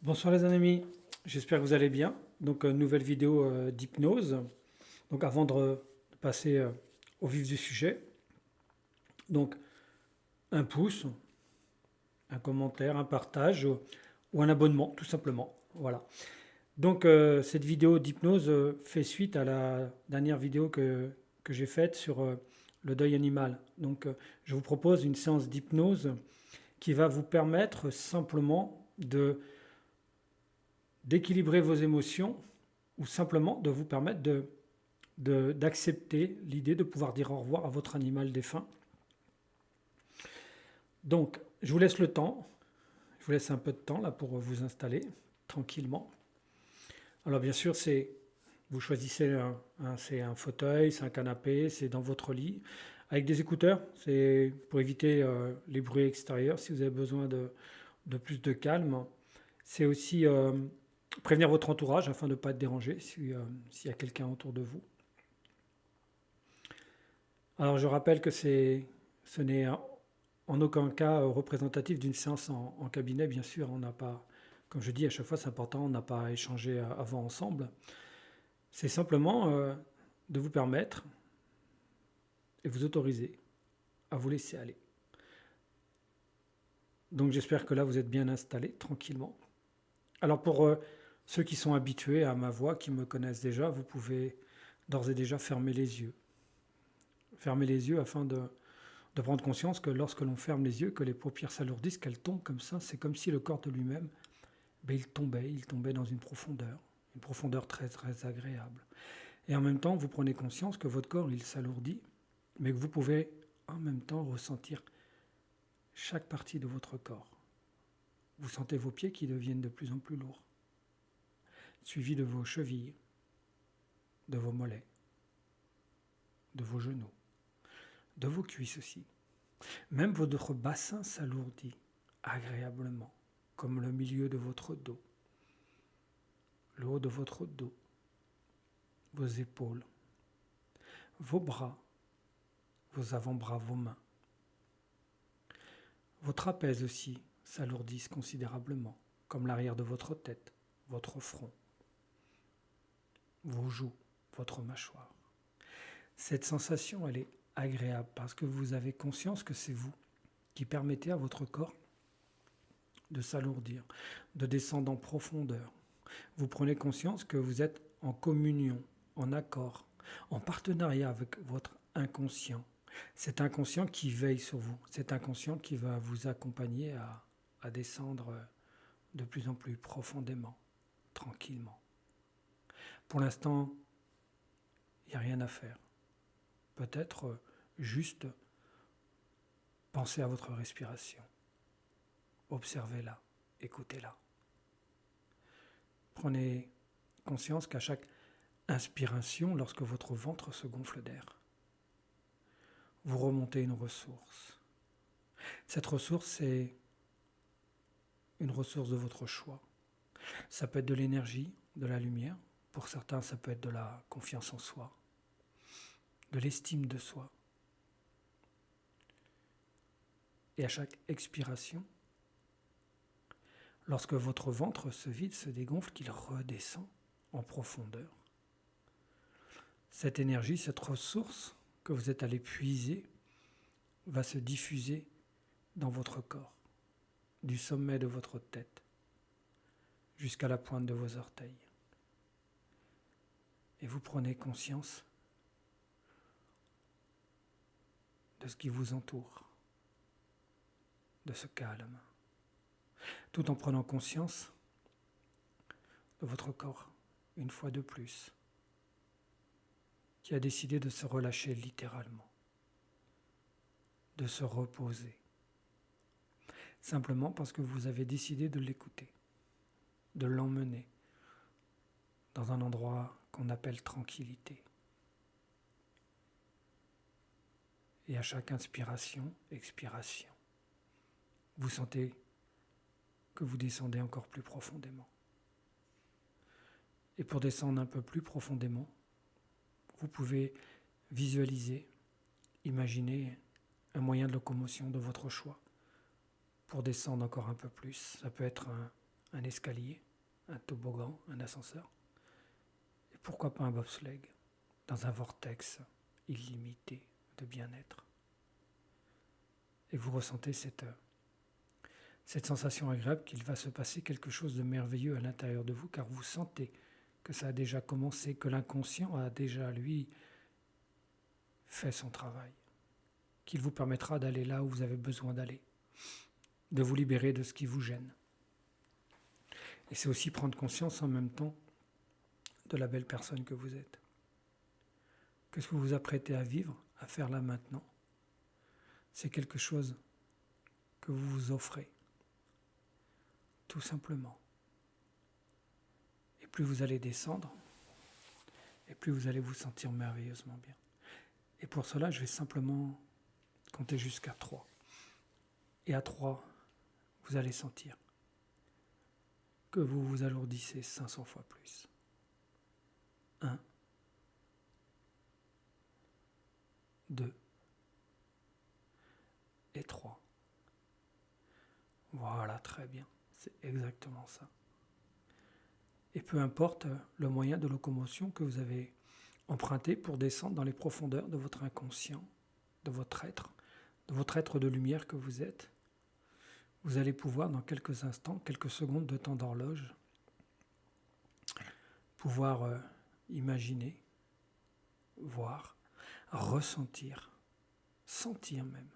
Bonsoir les amis, j'espère que vous allez bien. Donc nouvelle vidéo d'hypnose. Donc avant de passer au vif du sujet, donc un pouce, un commentaire, un partage ou un abonnement tout simplement. Voilà. Donc cette vidéo d'hypnose fait suite à la dernière vidéo que j'ai faite sur le deuil animal. Donc je vous propose une séance d'hypnose qui va vous permettre simplement d'équilibrer vos émotions ou simplement de vous permettre d'accepter l'idée de pouvoir dire au revoir à votre animal défunt. Donc, je vous laisse le temps, je vous laisse un peu de temps là pour vous installer tranquillement. Alors bien sûr, vous choisissez c'est un fauteuil, c'est un canapé, c'est dans votre lit, avec des écouteurs, c'est pour éviter les bruits extérieurs si vous avez besoin de plus de calme. C'est aussi prévenir votre entourage afin de ne pas être dérangé s'il y a quelqu'un autour de vous. Alors je rappelle que ce n'est en aucun cas représentatif d'une séance en cabinet, bien sûr. On n'a pas, comme je dis à chaque fois, c'est important, on n'a pas échangé avant ensemble. C'est simplement de vous permettre et vous autoriser à vous laisser aller. Donc j'espère que là vous êtes bien installés tranquillement. Alors pour ceux qui sont habitués à ma voix, qui me connaissent déjà, vous pouvez d'ores et déjà fermer les yeux. Fermer les yeux afin de prendre conscience que lorsque l'on ferme les yeux, que les paupières s'alourdissent, qu'elles tombent comme ça, c'est comme si le corps de lui-même, il tombait dans une profondeur très très agréable. Et en même temps, vous prenez conscience que votre corps, il s'alourdit, mais que vous pouvez en même temps ressentir chaque partie de votre corps. Vous sentez vos pieds qui deviennent de plus en plus lourds, suivis de vos chevilles, de vos mollets, de vos genoux, de vos cuisses aussi. Même votre bassin s'alourdit agréablement, comme le milieu de votre dos, le haut de votre dos, vos épaules, vos bras, vos avant-bras, vos mains. Vos trapèzes aussi s'alourdissent considérablement, comme l'arrière de votre tête, votre front, vos joues, votre mâchoire. Cette sensation, elle est agréable parce que vous avez conscience que c'est vous qui permettez à votre corps de s'alourdir, de descendre en profondeur. Vous prenez conscience que vous êtes en communion, en accord, en partenariat avec votre inconscient. Cet inconscient qui veille sur vous, cet inconscient qui va vous accompagner à descendre de plus en plus profondément, tranquillement. Pour l'instant, il n'y a rien à faire. Peut-être juste penser à votre respiration. Observez-la, écoutez-la. Prenez conscience qu'à chaque inspiration, lorsque votre ventre se gonfle d'air, vous remontez une ressource. Cette ressource, c'est une ressource de votre choix. Ça peut être de l'énergie, de la lumière. Pour certains, ça peut être de la confiance en soi, de l'estime de soi. Et à chaque expiration, lorsque votre ventre se vide, se dégonfle, qu'il redescend en profondeur, cette énergie, cette ressource que vous êtes allé puiser, va se diffuser dans votre corps, du sommet de votre tête jusqu'à la pointe de vos orteils. Et vous prenez conscience de ce qui vous entoure, de ce calme, tout en prenant conscience de votre corps, une fois de plus, qui a décidé de se relâcher littéralement, de se reposer, simplement parce que vous avez décidé de l'écouter, de l'emmener dans un endroit qu'on appelle tranquillité. Et à chaque inspiration, expiration, vous sentez que vous descendez encore plus profondément. Et pour descendre un peu plus profondément, vous pouvez visualiser, imaginer un moyen de locomotion de votre choix pour descendre encore un peu plus. Ça peut être un escalier, un toboggan, un ascenseur. Et pourquoi pas un bobsleigh dans un vortex illimité de bien-être. Et vous ressentez cette sensation agréable qu'il va se passer quelque chose de merveilleux à l'intérieur de vous, car vous sentez que ça a déjà commencé, que l'inconscient a déjà, lui, fait son travail, qu'il vous permettra d'aller là où vous avez besoin d'aller, de vous libérer de ce qui vous gêne. Et c'est aussi prendre conscience en même temps de la belle personne que vous êtes. Que ce que vous vous apprêtez à vivre, à faire là maintenant, c'est quelque chose que vous vous offrez, tout simplement. Et plus vous allez descendre, et plus vous allez vous sentir merveilleusement bien. Et pour cela, je vais simplement compter jusqu'à 3. Et à 3, vous allez sentir que vous vous alourdissez 500 fois plus. 1, 2 et 3. Voilà, très bien. C'est exactement ça. Et peu importe le moyen de locomotion que vous avez emprunté pour descendre dans les profondeurs de votre inconscient, de votre être de lumière que vous êtes, vous allez pouvoir dans quelques instants, quelques secondes de temps d'horloge, pouvoir imaginer, voir, ressentir, sentir même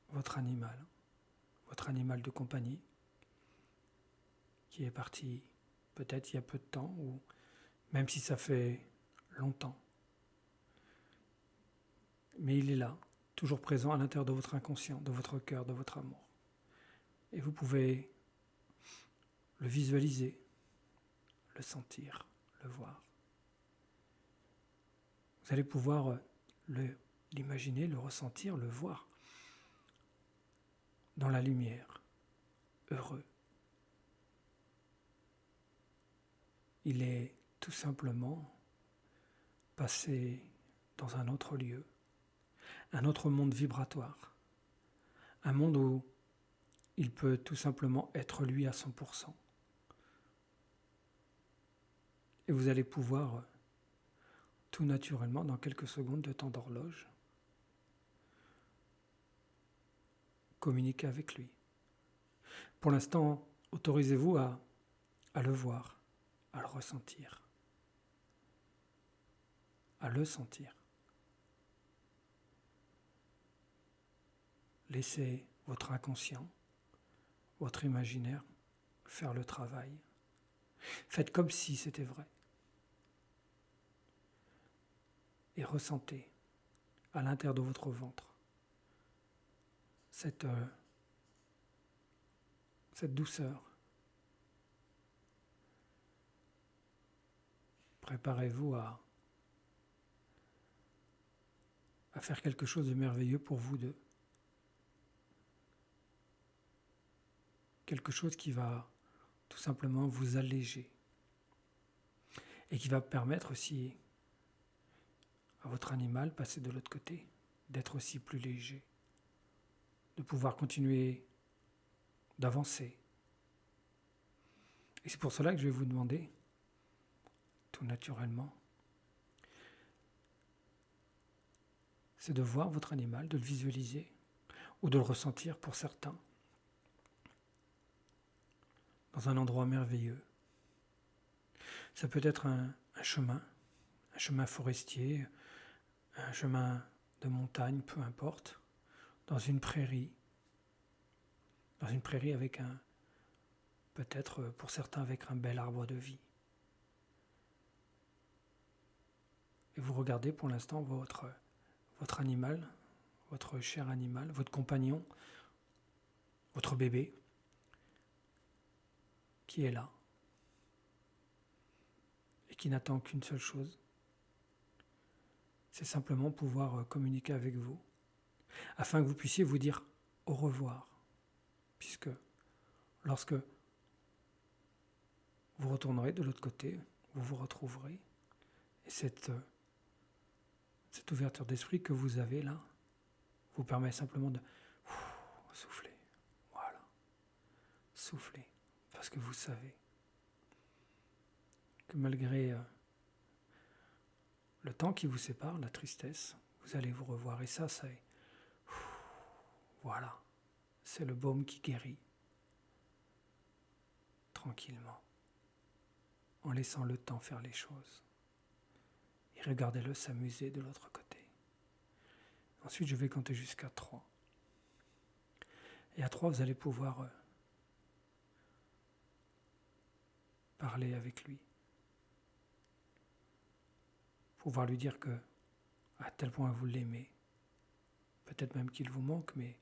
votre animal de compagnie qui est parti peut-être il y a peu de temps, ou même si ça fait longtemps. Mais il est là, toujours présent à l'intérieur de votre inconscient, de votre cœur, de votre amour. Et vous pouvez le visualiser, le sentir, le voir. Vous allez pouvoir l'imaginer, le ressentir, le voir dans la lumière, heureux. Il est tout simplement passé dans un autre lieu, un autre monde vibratoire, un monde où il peut tout simplement être lui à 100%. Et vous allez pouvoir, tout naturellement, dans quelques secondes de temps d'horloge, communiquer avec lui. Pour l'instant, autorisez-vous à le voir, à le ressentir, à le sentir. Laissez votre inconscient, votre imaginaire faire le travail. Faites comme si c'était vrai. Et ressentez à l'intérieur de votre ventre cette douceur. Préparez-vous à faire quelque chose de merveilleux pour vous deux. Quelque chose qui va tout simplement vous alléger et qui va permettre aussi à votre animal, passer de l'autre côté, d'être aussi plus léger, de pouvoir continuer d'avancer. Et c'est pour cela que je vais vous demander, tout naturellement, c'est de voir votre animal, de le visualiser, ou de le ressentir pour certains, dans un endroit merveilleux. Ça peut être un chemin forestier, un chemin de montagne, peu importe, dans une prairie avec peut-être pour certains avec un bel arbre de vie. Et vous regardez pour l'instant votre animal, votre cher animal, votre compagnon, votre bébé, qui est là, et qui n'attend qu'une seule chose, c'est simplement pouvoir communiquer avec vous, afin que vous puissiez vous dire au revoir, puisque lorsque vous retournerez de l'autre côté, vous vous retrouverez, et cette ouverture d'esprit que vous avez là, vous permet simplement de souffler. Voilà. souffler, parce que vous savez que malgré le temps qui vous sépare, la tristesse, vous allez vous revoir. Et ça, voilà, c'est le baume qui guérit tranquillement, en laissant le temps faire les choses. Et regardez-le s'amuser de l'autre côté. Ensuite, je vais compter jusqu'à 3. Et à 3, vous allez pouvoir parler avec lui. Pouvoir lui dire que, à tel point vous l'aimez, peut-être même qu'il vous manque, mais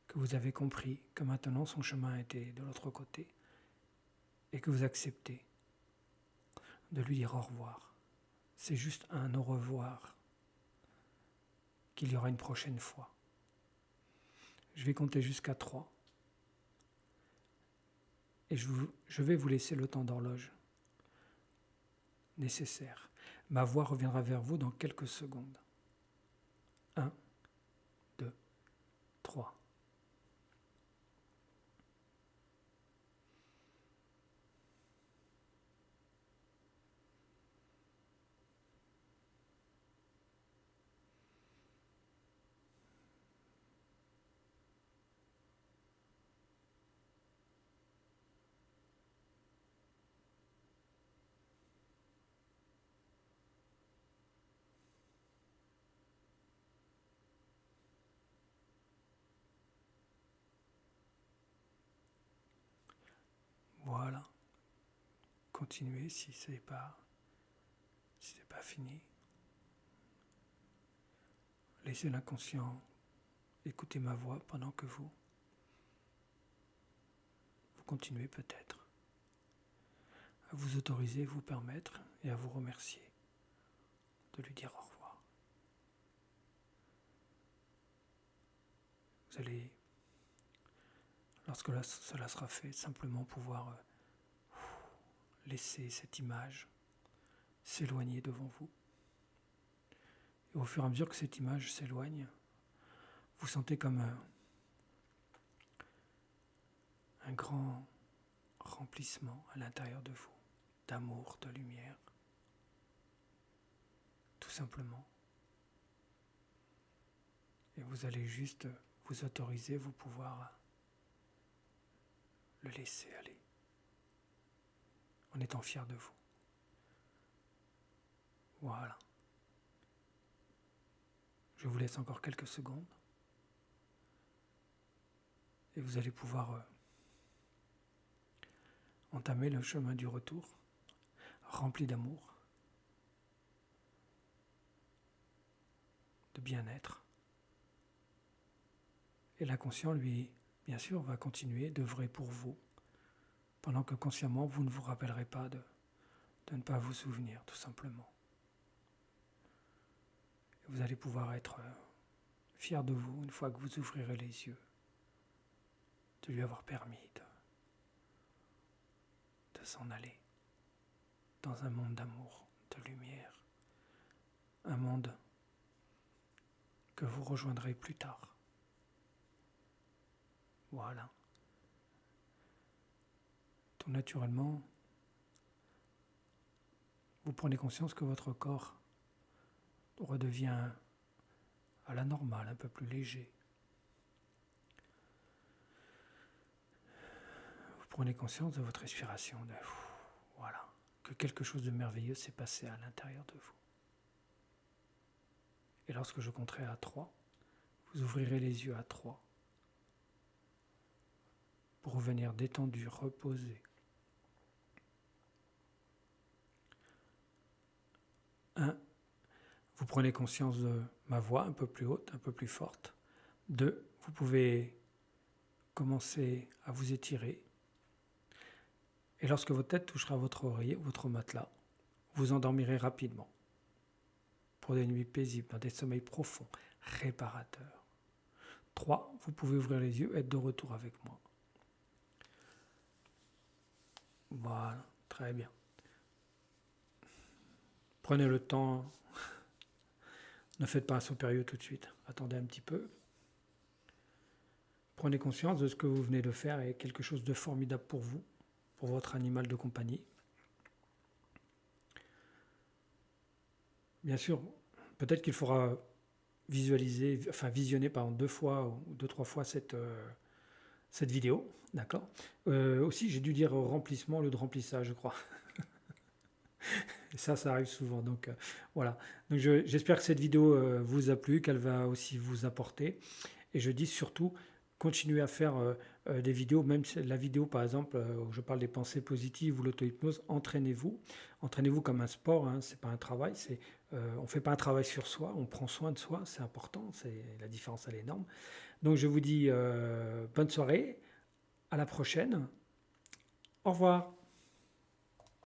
que vous avez compris que maintenant son chemin était de l'autre côté et que vous acceptez de lui dire au revoir. C'est juste un au revoir qu'il y aura une prochaine fois. Je vais compter jusqu'à 3 et je vais vous laisser le temps d'horloge nécessaire. Ma voix reviendra vers vous dans quelques secondes. 1, 2, 3. Voilà. Continuez si ce n'est pas fini. Laissez l'inconscient écouter ma voix pendant que vous continuez peut-être à vous autoriser, vous permettre et à vous remercier de lui dire au revoir. Vous allez, lorsque cela sera fait, simplement pouvoir laisser cette image s'éloigner devant vous. Et au fur et à mesure que cette image s'éloigne, vous sentez comme un grand remplissement à l'intérieur de vous, d'amour, de lumière, tout simplement. Et vous allez juste vous autoriser, vous pouvoir le laisser aller, en étant fier de vous. Voilà. Je vous laisse encore quelques secondes et vous allez pouvoir entamer le chemin du retour, rempli d'amour, de bien-être. Et l'inconscient, lui, bien sûr, va continuer d'œuvrer pour vous, pendant que consciemment, vous ne vous rappellerez pas de ne pas vous souvenir, tout simplement. Et vous allez pouvoir être fier de vous une fois que vous ouvrirez les yeux, de lui avoir permis de s'en aller dans un monde d'amour, de lumière, un monde que vous rejoindrez plus tard. Voilà. Tout naturellement, vous prenez conscience que votre corps redevient à la normale, un peu plus léger. Vous prenez conscience de votre respiration, voilà, que quelque chose de merveilleux s'est passé à l'intérieur de vous. Et lorsque je compterai à 3, vous ouvrirez les yeux à 3 pour revenir détendu, reposé. 1, vous prenez conscience de ma voix un peu plus haute, un peu plus forte. 2, vous pouvez commencer à vous étirer. Et lorsque votre tête touchera votre oreiller, votre matelas, vous endormirez rapidement pour des nuits paisibles, dans des sommeils profonds, réparateurs. 3, vous pouvez ouvrir les yeux et être de retour avec moi. Voilà, très bien. Prenez le temps, ne faites pas un saut périlleux tout de suite, attendez un petit peu. Prenez conscience de ce que vous venez de faire est quelque chose de formidable pour vous, pour votre animal de compagnie. Bien sûr, peut-être qu'il faudra visionner pardon, 2 fois ou 2, 3 fois cette vidéo, d'accord. Aussi, j'ai dû dire remplissement au lieu de remplissage, je crois. Et ça arrive souvent. Donc voilà. Donc j'espère que cette vidéo vous a plu, qu'elle va aussi vous apporter. Et je dis surtout, continuez à faire des vidéos, même la vidéo par exemple où je parle des pensées positives ou l'auto-hypnose, entraînez-vous. Entraînez-vous comme un sport, hein, c'est pas un travail, on ne fait pas un travail sur soi, on prend soin de soi, c'est important, la différence elle est énorme. Donc je vous dis bonne soirée, à la prochaine, au revoir.